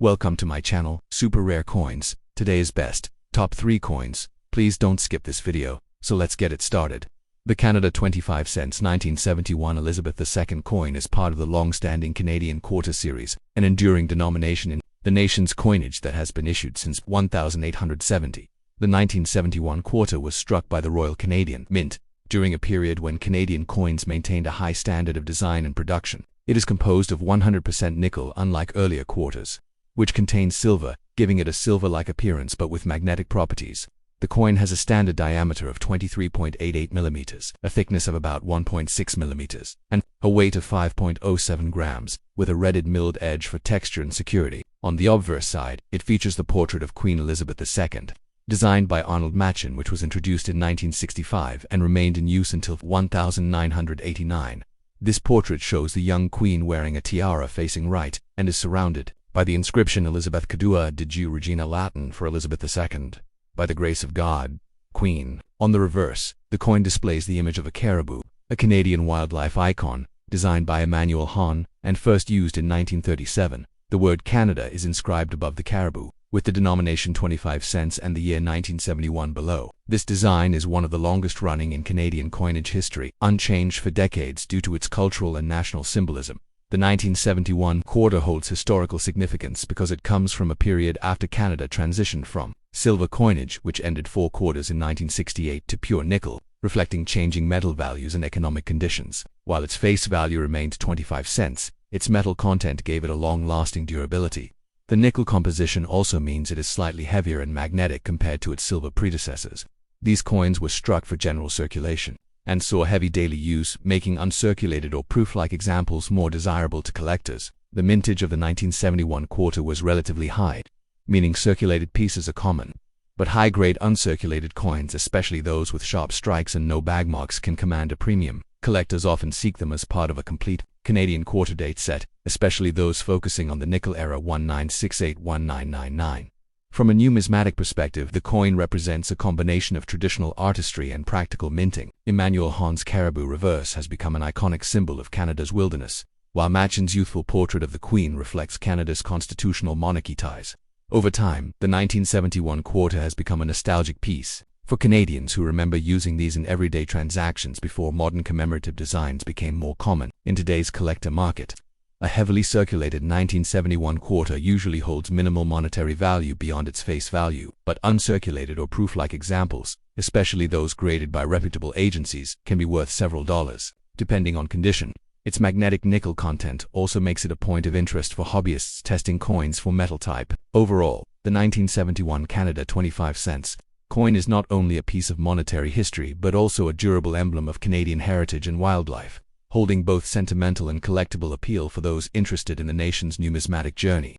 Welcome to my channel, Super Rare Coins. Today's best, top 3 coins. Please don't skip this video, so let's get it started. The Canada 25 cents 1971 Elizabeth II coin is part of the long-standing Canadian quarter series, an enduring denomination in the nation's coinage that has been issued since 1870. The 1971 quarter was struck by the Royal Canadian Mint during a period when Canadian coins maintained a high standard of design and production. It is composed of 100% nickel, unlike earlier quarters, which contained silver, giving it a silver-like appearance but with magnetic properties. The coin has a standard diameter of 23.88 millimeters, a thickness of about 1.6 millimeters, and a weight of 5.07 grams, with a redded milled edge for texture and security. On the obverse side, it features the portrait of Queen Elizabeth II, designed by Arnold Machin, which was introduced in 1965 and remained in use until 1989. This portrait shows the young queen wearing a tiara facing right and is surrounded by the inscription Elizabeth Cadua de Diu Regina, Latin for Elizabeth II, by the grace of God, Queen. On the reverse, the coin displays the image of a caribou, a Canadian wildlife icon, designed by Emmanuel Hahn and first used in 1937. The word Canada is inscribed above the caribou, with the denomination 25 cents and the year 1971 below. This design is one of the longest running in Canadian coinage history, unchanged for decades due to its cultural and national symbolism. The 1971 quarter holds historical significance because it comes from a period after Canada transitioned from silver coinage, which ended 4 quarters in 1968, to pure nickel, reflecting changing metal values and economic conditions. While its face value remained 25 cents, its metal content gave it a long-lasting durability. The nickel composition also means it is slightly heavier and magnetic compared to its silver predecessors. These coins were struck for general circulation and saw heavy daily use, making uncirculated or proof-like examples more desirable to collectors. The mintage of the 1971 quarter was relatively high, meaning circulated pieces are common. But high-grade uncirculated coins, especially those with sharp strikes and no bag marks, can command a premium. Collectors often seek them as part of a complete Canadian quarter date set, especially those focusing on the nickel era 1968-1999. From a numismatic perspective, the coin represents a combination of traditional artistry and practical minting. Emmanuel Hahn's caribou reverse has become an iconic symbol of Canada's wilderness, while Machin's youthful portrait of the Queen reflects Canada's constitutional monarchy ties. Over time, the 1971 quarter has become a nostalgic piece for Canadians who remember using these in everyday transactions before modern commemorative designs became more common in today's collector market. A heavily circulated 1971 quarter usually holds minimal monetary value beyond its face value, but uncirculated or proof-like examples, especially those graded by reputable agencies, can be worth several dollars, depending on condition. Its magnetic nickel content also makes it a point of interest for hobbyists testing coins for metal type. Overall, the 1971 Canada 25 cents coin is not only a piece of monetary history but also a durable emblem of Canadian heritage and wildlife, holding both sentimental and collectible appeal for those interested in the nation's numismatic journey.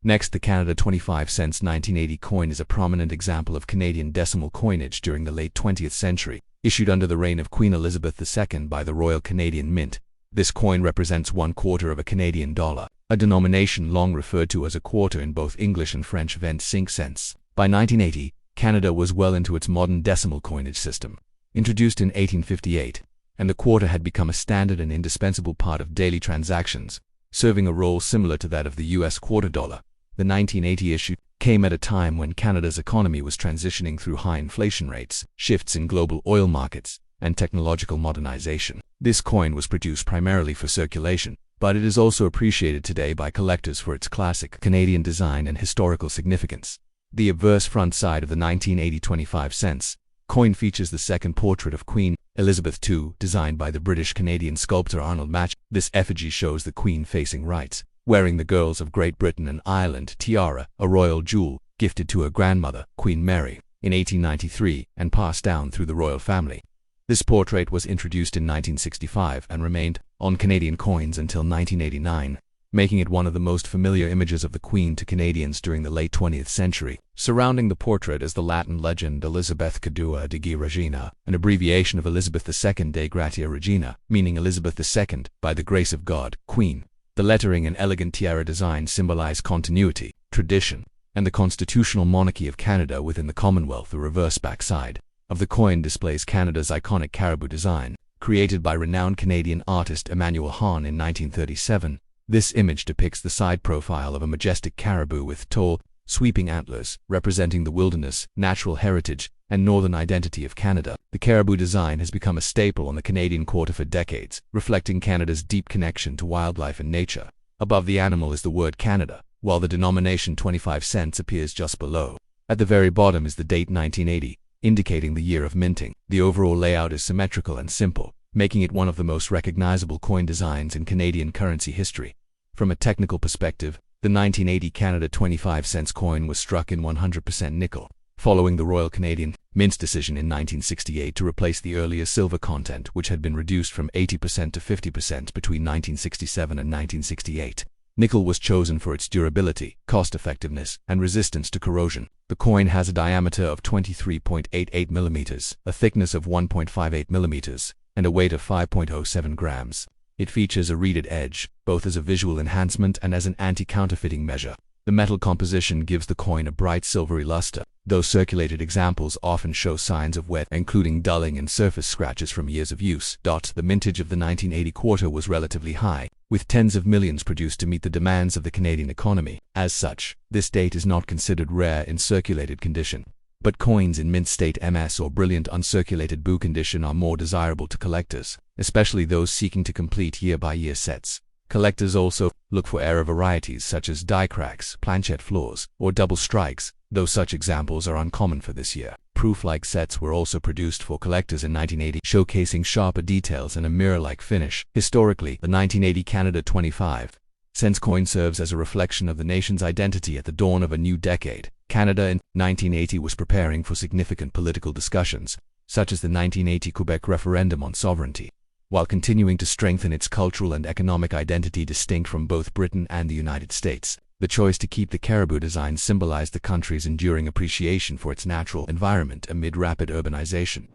Next, the Canada 25 cents 1980 coin is a prominent example of Canadian decimal coinage during the late 20th century, issued under the reign of Queen Elizabeth II by the Royal Canadian Mint. This coin represents 1/4 of a Canadian dollar, a denomination long referred to as a quarter in both English and French 25 cents. By 1980, Canada was well into its modern decimal coinage system, introduced in 1858, and the quarter had become a standard and indispensable part of daily transactions, serving a role similar to that of the U.S. quarter dollar. The 1980 issue came at a time when Canada's economy was transitioning through high inflation rates, shifts in global oil markets, and technological modernization. This coin was produced primarily for circulation, but it is also appreciated today by collectors for its classic Canadian design and historical significance. The obverse front side of the 1980 25 cents coin features the second portrait of Queen Elizabeth II, designed by the British-Canadian sculptor Arnold Machin. This effigy shows the Queen facing right, wearing the Girls of Great Britain and Ireland tiara, a royal jewel gifted to her grandmother, Queen Mary, in 1893 and passed down through the royal family. This portrait was introduced in 1965 and remained on Canadian coins until 1989, making it one of the most familiar images of the Queen to Canadians during the late 20th century. Surrounding the portrait is the Latin legend Elizabeth Cadua de Diu Regina, an abbreviation of Elizabeth II de Gratia Regina, meaning Elizabeth II, by the grace of God, Queen. The lettering and elegant tiara design symbolize continuity, tradition, and the constitutional monarchy of Canada within the Commonwealth. The reverse backside of the coin displays Canada's iconic caribou design, created by renowned Canadian artist Emmanuel Hahn in 1937. This image depicts the side profile of a majestic caribou with tall, sweeping antlers, representing the wilderness, natural heritage, and northern identity of Canada. The caribou design has become a staple on the Canadian Quarter for decades, reflecting Canada's deep connection to wildlife and nature. Above the animal is the word Canada, while the denomination 25 cents appears just below. At the very bottom is the date 1980, indicating the year of minting. The overall layout is symmetrical and simple, making it one of the most recognizable coin designs in Canadian currency history. From a technical perspective, the 1980 Canada 25 cents coin was struck in 100% nickel, following the Royal Canadian Mint's decision in 1968 to replace the earlier silver content, which had been reduced from 80% to 50% between 1967 and 1968. Nickel was chosen for its durability, cost-effectiveness, and resistance to corrosion. The coin has a diameter of 23.88 millimeters, a thickness of 1.58 millimeters, and a weight of 5.07 grams. It features a reeded edge, both as a visual enhancement and as an anti-counterfeiting measure. The metal composition gives the coin a bright silvery luster, though circulated examples often show signs of wear, including dulling and surface scratches from years of use. The mintage of the 1980 quarter was relatively high, with tens of millions produced to meet the demands of the Canadian economy. As such, this date is not considered rare in circulated condition. But coins in mint state MS or brilliant uncirculated BU condition are more desirable to collectors, especially those seeking to complete year-by-year sets. Collectors also look for error varieties such as die cracks, planchette flaws, or double strikes, though such examples are uncommon for this year. Proof-like sets were also produced for collectors in 1980, showcasing sharper details and a mirror-like finish. Historically, the 1980 Canada 25 cents coin serves as a reflection of the nation's identity at the dawn of a new decade. Canada in 1980 was preparing for significant political discussions, such as the 1980 Quebec referendum on sovereignty, while continuing to strengthen its cultural and economic identity distinct from both Britain and the United States. The choice to keep the caribou design symbolized the country's enduring appreciation for its natural environment amid rapid urbanization.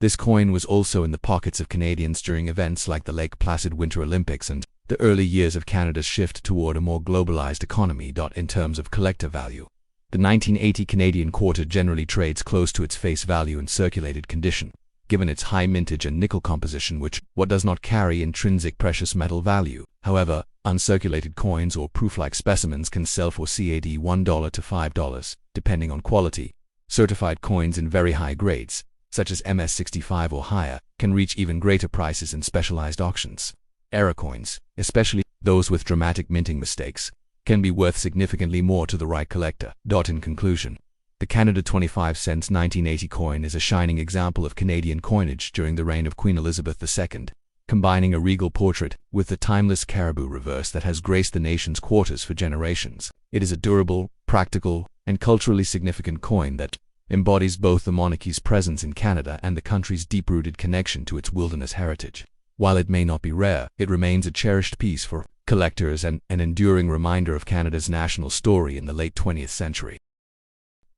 This coin was also in the pockets of Canadians during events like the Lake Placid Winter Olympics and the early years of Canada's shift toward a more globalized economy. In terms of collector value, the 1980 Canadian quarter generally trades close to its face value in circulated condition, given its high mintage and nickel composition, which does not carry intrinsic precious metal value. However, uncirculated coins or proof-like specimens can sell for CAD $1 to $5, depending on quality. Certified coins in very high grades, such as MS65 or higher, can reach even greater prices in specialized auctions. Error coins, especially those with dramatic minting mistakes, can be worth significantly more to the right collector. In conclusion, the Canada 25 cents 1980 coin is a shining example of Canadian coinage during the reign of Queen Elizabeth II, combining a regal portrait with the timeless caribou reverse that has graced the nation's quarters for generations. It is a durable, practical, and culturally significant coin that embodies both the monarchy's presence in Canada and the country's deep-rooted connection to its wilderness heritage. While it may not be rare, it remains a cherished piece for collectors and an enduring reminder of Canada's national story in the late 20th century.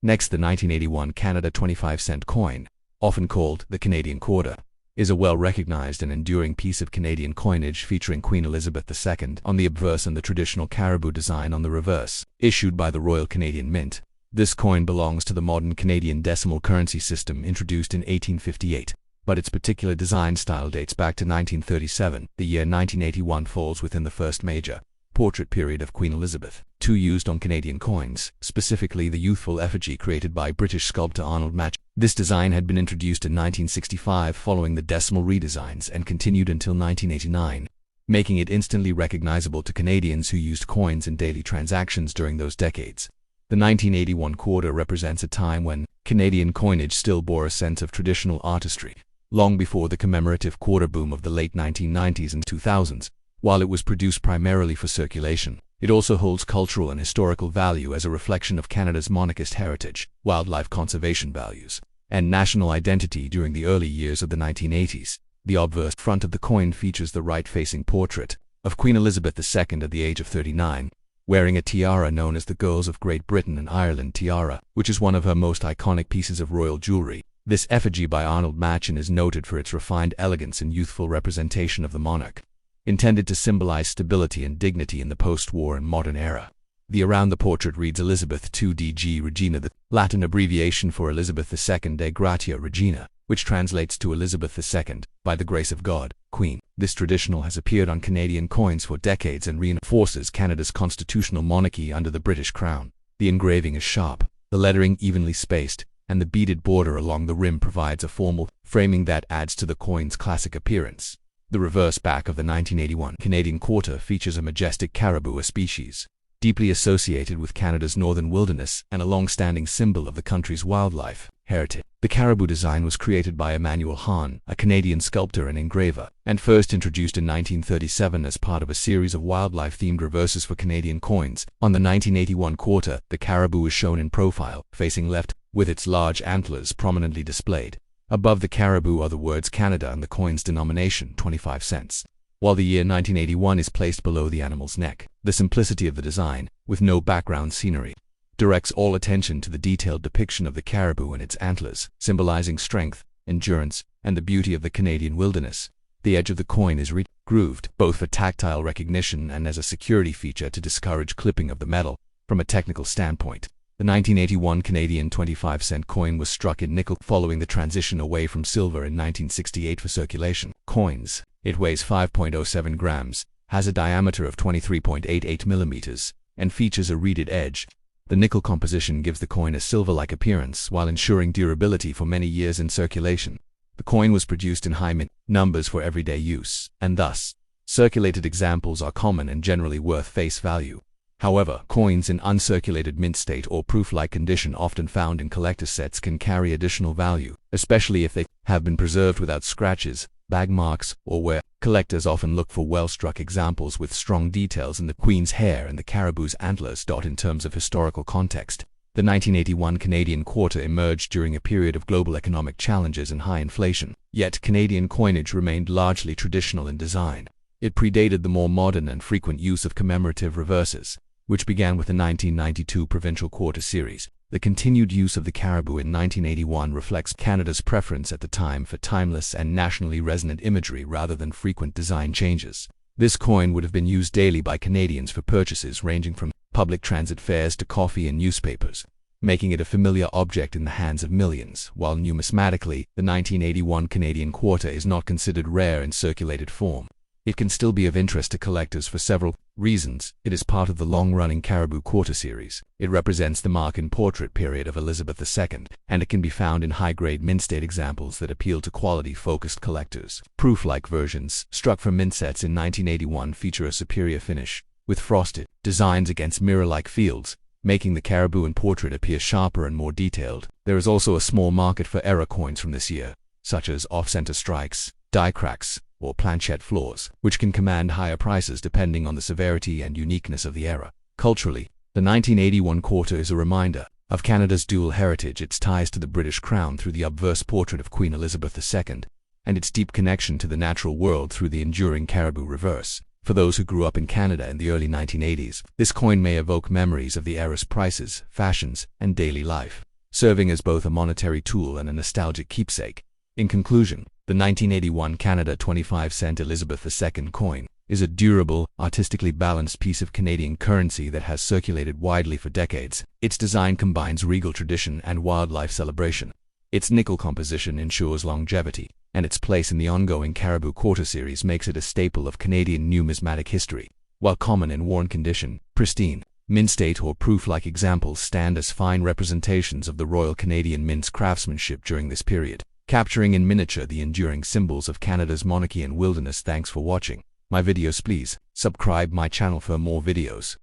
Next, the 1981 Canada 25 cent coin, often called the Canadian quarter, is a well-recognized and enduring piece of Canadian coinage featuring Queen Elizabeth II on the obverse and the traditional caribou design on the reverse. Issued by the Royal Canadian Mint, this coin belongs to the modern Canadian decimal currency system introduced in 1858. But its particular design style dates back to 1937. The year 1981 falls within the first major portrait period of Queen Elizabeth II used on Canadian coins, specifically the youthful effigy created by British sculptor Arnold Match. This design had been introduced in 1965 following the decimal redesigns and continued until 1989, making it instantly recognizable to Canadians who used coins in daily transactions during those decades. The 1981 quarter represents a time when Canadian coinage still bore a sense of traditional artistry, long before the commemorative quarter boom of the late 1990s and 2000s. While it was produced primarily for circulation, it also holds cultural and historical value as a reflection of Canada's monarchist heritage, wildlife conservation values, and national identity during the early years of the 1980s. The obverse front of the coin features the right-facing portrait of Queen Elizabeth II at the age of 39, wearing a tiara known as the Girls of Great Britain and Ireland tiara, which is one of her most iconic pieces of royal jewelry. This effigy by Arnold Machen is noted for its refined elegance and youthful representation of the monarch, intended to symbolize stability and dignity in the post-war and modern era. The around the portrait reads Elizabeth II DG Regina, the Latin abbreviation for Elizabeth II de Gratia Regina, which translates to Elizabeth II, by the grace of God, Queen. This traditional has appeared on Canadian coins for decades and reinforces Canada's constitutional monarchy under the British Crown. The engraving is sharp, the lettering evenly spaced, and the beaded border along the rim provides a formal framing that adds to the coin's classic appearance. The reverse back of the 1981 Canadian quarter features a majestic caribou, a species deeply associated with Canada's northern wilderness and a long-standing symbol of the country's wildlife heritage. The caribou design was created by Emmanuel Hahn, a Canadian sculptor and engraver, and first introduced in 1937 as part of a series of wildlife-themed reverses for Canadian coins. On the 1981 quarter, the caribou is shown in profile, facing left, with its large antlers prominently displayed. Above the caribou are the words Canada and the coin's denomination, 25 cents, while the year 1981 is placed below the animal's neck. The simplicity of the design, with no background scenery, directs all attention to the detailed depiction of the caribou and its antlers, symbolizing strength, endurance, and the beauty of the Canadian wilderness. The edge of the coin is grooved, both for tactile recognition and as a security feature to discourage clipping of the metal. From a technical standpoint, the 1981 Canadian 25-cent coin was struck in nickel following the transition away from silver in 1968 for circulation coins. It weighs 5.07 grams, has a diameter of 23.88 millimeters, and features a reeded edge. The nickel composition gives the coin a silver-like appearance while ensuring durability for many years in circulation. The coin was produced in high mint numbers for everyday use, and thus, circulated examples are common and generally worth face value. However, coins in uncirculated mint state or proof-like condition often found in collector sets can carry additional value, especially if they have been preserved without scratches, bag marks, or where collectors often look for well-struck examples with strong details in the queen's hair and the caribou's antlers. In terms of historical context, the 1981 Canadian quarter emerged during a period of global economic challenges and high inflation, yet Canadian coinage remained largely traditional in design. It predated the more modern and frequent use of commemorative reverses, which began with the 1992 Provincial Quarter Series. The continued use of the caribou in 1981 reflects Canada's preference at the time for timeless and nationally resonant imagery rather than frequent design changes. This coin would have been used daily by Canadians for purchases ranging from public transit fares to coffee and newspapers, making it a familiar object in the hands of millions. While numismatically, the 1981 Canadian quarter is not considered rare in circulated form, it can still be of interest to collectors for several reasons. It is part of the long-running Caribou Quarter series. It represents the mark and portrait period of Elizabeth II, and it can be found in high-grade mint-state examples that appeal to quality-focused collectors. Proof-like versions, struck from mint sets in 1981, feature a superior finish, with frosted designs against mirror-like fields, making the caribou and portrait appear sharper and more detailed. There is also a small market for error coins from this year, such as off-center strikes, die cracks, or planchette flaws, which can command higher prices depending on the severity and uniqueness of the error. Culturally, the 1981 quarter is a reminder of Canada's dual heritage, its ties to the British Crown through the obverse portrait of Queen Elizabeth II, and its deep connection to the natural world through the enduring caribou reverse. For those who grew up in Canada in the early 1980s, this coin may evoke memories of the era's prices, fashions, and daily life, serving as both a monetary tool and a nostalgic keepsake. In conclusion, the 1981 Canada 25-cent Elizabeth II coin is a durable, artistically balanced piece of Canadian currency that has circulated widely for decades. Its design combines regal tradition and wildlife celebration. Its nickel composition ensures longevity, and its place in the ongoing Caribou Quarter series makes it a staple of Canadian numismatic history. While common in worn condition, pristine, mint-state or proof-like examples stand as fine representations of the Royal Canadian Mint's craftsmanship during this period, capturing in miniature the enduring symbols of Canada's monarchy and wilderness. Thanks for watching my videos. Please subscribe my channel for more videos.